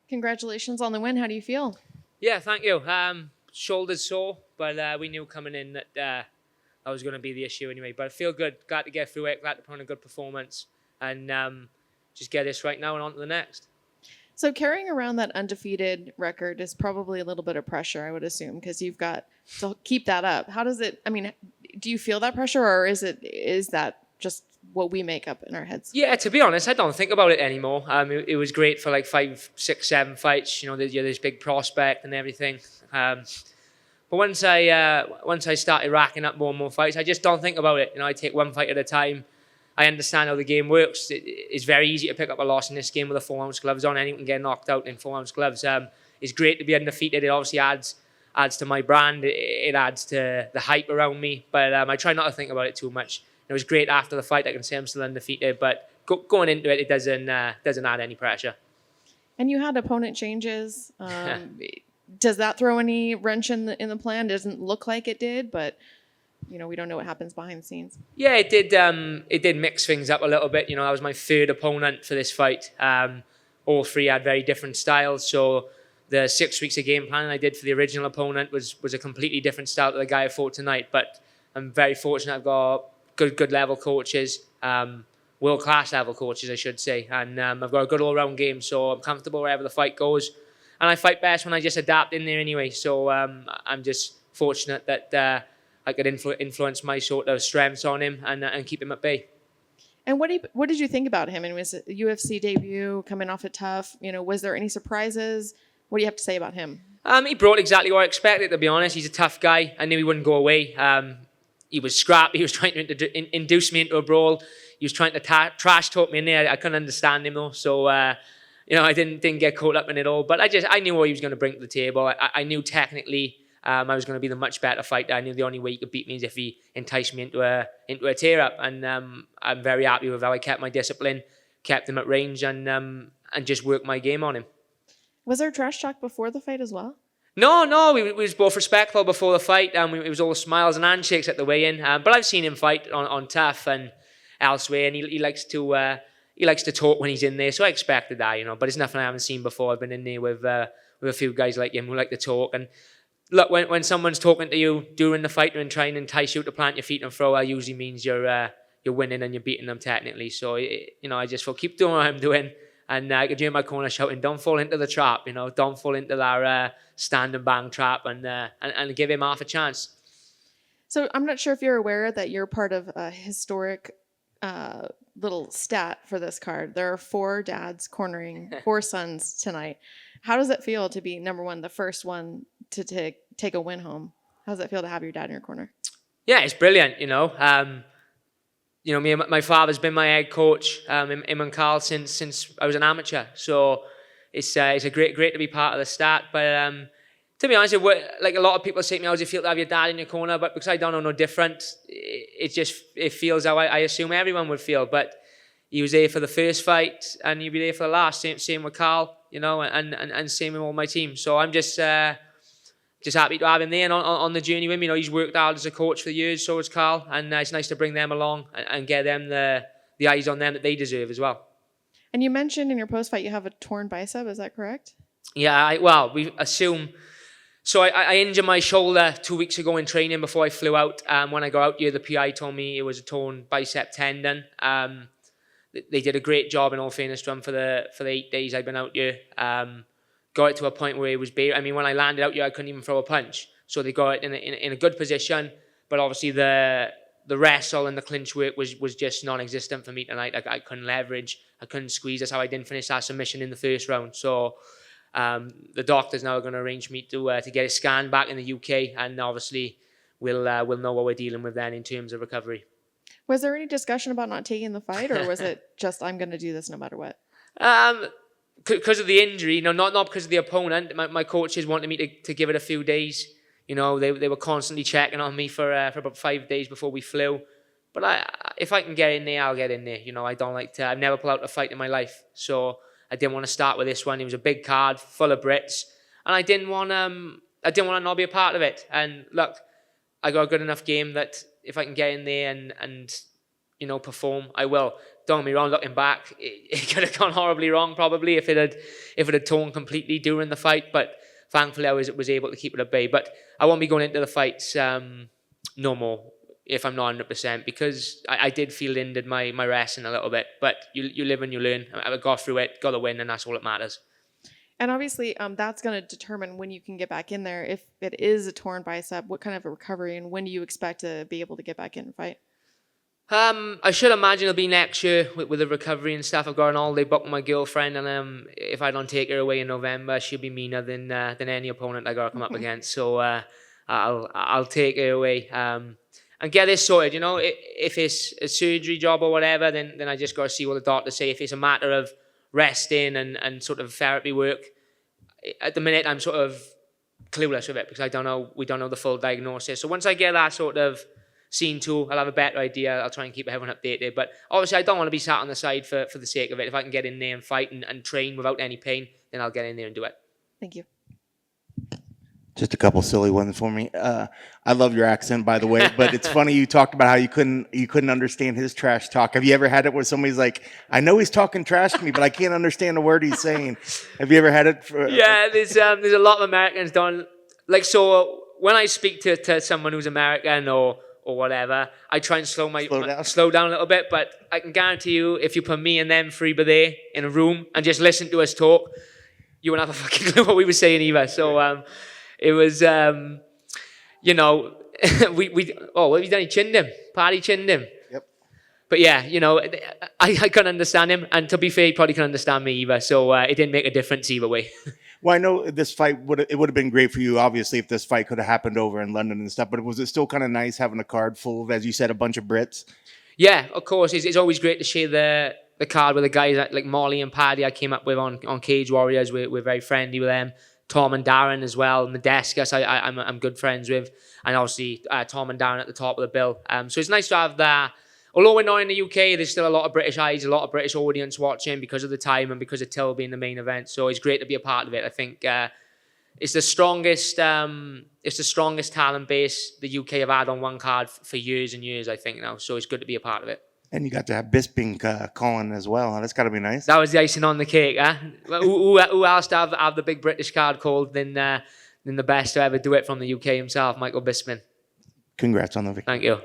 Congratulations on the win. How do you feel? Yeah, thank you. Shoulders sore, but we knew coming in that that was going to be the issue anyway. But I feel good. Glad to get through it. Glad to put on a good performance and just get this right now and on to the next. So carrying around that undefeated record is probably a little bit of pressure, I would assume, because you've got to keep that up. How does it? I mean, do you feel that pressure, or is that just what we make up in our heads? Yeah, to be honest, I don't think about it anymore. It was great for like 5, 6, 7 fights. You know, you're this big prospect and everything. But once I started racking up more and more fights, I just don't think about it. You know, I take one fight at a time. I understand how the game works. It's very easy to pick up a loss in this game with a 4-ounce gloves on. Anyone can get knocked out in 4-ounce gloves. It's great to be undefeated. It obviously adds to my brand. It adds to the hype around me. But I try not to think about it too much. It was great after the fight. I can say I'm still undefeated. But going into it, it doesn't add any pressure. And you had opponent changes. Does that throw any wrench in the plan? It doesn't look like it did, but you know, we don't know what happens behind the scenes. Yeah, it did. It did mix things up a little bit. You know, that was my third opponent for this fight. All three had very different styles. So the 6 weeks of game planning I did for the original opponent was a completely different style to the guy I fought tonight. But I'm very fortunate. I've got good level coaches, world class level coaches, I should say, and I've got a good all round game. So I'm comfortable wherever the fight goes, and I fight best when I just adapt in there anyway. So I'm just fortunate that I could influence my sort of strengths on him and keep him at bay. And what did you think about him? And was it a UFC debut, coming off it tough? You know, was there any surprises? What do you have to say about him? He brought exactly what I expected, to be honest. He's a tough guy. I knew he wouldn't go away. He was scrappy. He was trying to induce me into a brawl. He was trying to trash talk me in there. I couldn't understand him though. So, you know, I didn't get caught up in it all. But I knew what he was going to bring to the table. I knew technically I was going to be the much better fighter. I knew the only way he could beat me is if he enticed me into a tear-up. And I'm very happy with how I kept my discipline, kept him at range, and just worked my game on him. Was there trash talk before the fight as well? No, we was both respectful before the fight. It was all smiles and handshakes at the weigh-in. But I've seen him fight on TAF and elsewhere, and he likes to talk when he's in there. So I expected that, you know. But it's nothing I haven't seen before. I've been in there with a few guys like him who like to talk. And look, when someone's talking to you during the fight and trying to entice you to plant your feet and throw, that usually means you're winning and you're beating them technically. So you know, I just thought keep doing what I'm doing. And I could hear in my corner shouting, "Don't fall into the trap! You know, don't fall into that stand and bang trap, and give him half a chance." So I'm not sure if you're aware that you're part of a historic little stat for this card. There are 4 dads cornering 4 sons tonight. How does it feel to be number one, the first one to take a win home? How does it feel to have your dad in your corner? Yeah, it's brilliant. You know, me and my father's been my head coach, him and Carl, since I was an amateur. So it's a great to be part of the stat. But to be honest, like a lot of people say to me, how does it feel to have your dad in your corner? But because I don't know no different, it feels how I assume everyone would feel. But he was there for the first fight, and he'll be there for the last. Same with Carl, you know, and same with all my team. So I'm just happy to have him there and on the journey with me. You know, he's worked hard as a coach for years, so has Carl, and it's nice to bring them along and get them the eyes on them that they deserve as well. And you mentioned in your post-fight you have a torn bicep, is that correct? Yeah, we assume. So I injured my shoulder 2 weeks ago in training before I flew out. When I got out here, the PI told me it was a torn bicep tendon. They did a great job, in all fairness to them, for the 8 days I've been out here. Got it to a point where it was bare. I mean, when I landed out here, I couldn't even throw a punch. So they got it in a good position, but obviously the wrestle and the clinch work was just non-existent for me tonight. I couldn't leverage, I couldn't squeeze. That's how I didn't finish that submission in the first round. So the doctors now are going to arrange me to get a scan back in the UK, and obviously we'll know what we're dealing with then in terms of recovery. Was there any discussion about not taking the fight, or was it just I'm going to do this no matter what? Because of the injury, you know, not because of the opponent. My coaches wanted me to give it a few days. You know, they were constantly checking on me for about 5 days before we flew. But if I can get in there, I'll get in there. You know, I've never pulled out a fight in my life, so I didn't want to start with this one. It was a big card full of Brits, and I didn't want to not be a part of it. And look, I got a good enough game that if I can get in there and you know, perform, I will. don't get me wrong, looking back, it could have gone horribly wrong probably if it had torn completely during the fight. But thankfully, I was able to keep it at bay. But I won't be going into the fights no more if I'm not 100%, because I did feel injured my wrestling a little bit. But you live and you learn. I got through it, got the win, and that's all that matters. And obviously, that's going to determine when you can get back in there. If it is a torn bicep, what kind of a recovery, and when do you expect to be able to get back in and fight? I should imagine it'll be next year with the recovery and stuff. I've got an holiday booked with my girlfriend, and if I don't take her away in November, she'll be meaner than any opponent I got to come up against. So I'll take her away and get this sorted. You know, if it's a surgery job or whatever, then I just got to see what the doctors say. If it's a matter of resting and sort of therapy work, at the minute I'm sort of clueless with it because we don't know the full diagnosis. So once I get that sort of seen to, I'll have a better idea. I'll try and keep everyone updated. But obviously, I don't want to be sat on the side for the sake of it. If I can get in there and fight and train without any pain, then I'll get in there and do it. Thank you. Just a couple silly ones for me. I love your accent, by the way, but it's funny you talked about how you couldn't understand his trash talk. Have you ever had it where somebody's like, I know he's talking trash to me, but I can't understand a word he's saying? Have you ever had it? Yeah, there's a lot of Americans don't like. So when I speak to someone who's American or whatever, I try and slow down a little bit. But I can guarantee you, if you put me and them three there in a room and just listen to us talk, you wouldn't have a fucking clue what we were saying either. So it was, you know, we done? He chinned him. Paddy chinned him. Yep. But yeah, you know, I couldn't understand him, and to be fair, he probably couldn't understand me either. So it didn't make a difference either way. Well, I know this fight would have been great for you, obviously, if this fight could have happened over in London and stuff. But was it still kind of nice having a card full of, as you said, a bunch of Brits? Yeah, of course. It's always great to share the card with the guys like Molly and Paddy I came up with on Cage Warriors. We're very friendly with them. Tom and Darren as well. Medescus, I'm good friends with. And obviously Tom and Darren at the top of the bill. So it's nice to have that. Although we're not in the UK, there's still a lot of British eyes, a lot of British audience watching because of the time and because of Till being the main event. So it's great to be a part of it. I think it's the strongest talent base the UK have had on one card for years and years, I think now. So it's good to be a part of it. And you got to have Bisping calling as well. That's got to be nice. That was the icing on the cake, huh? Who else to have the big British card called than the best to ever do it from the UK himself, Michael Bisping. Congrats on the victory. Thank you.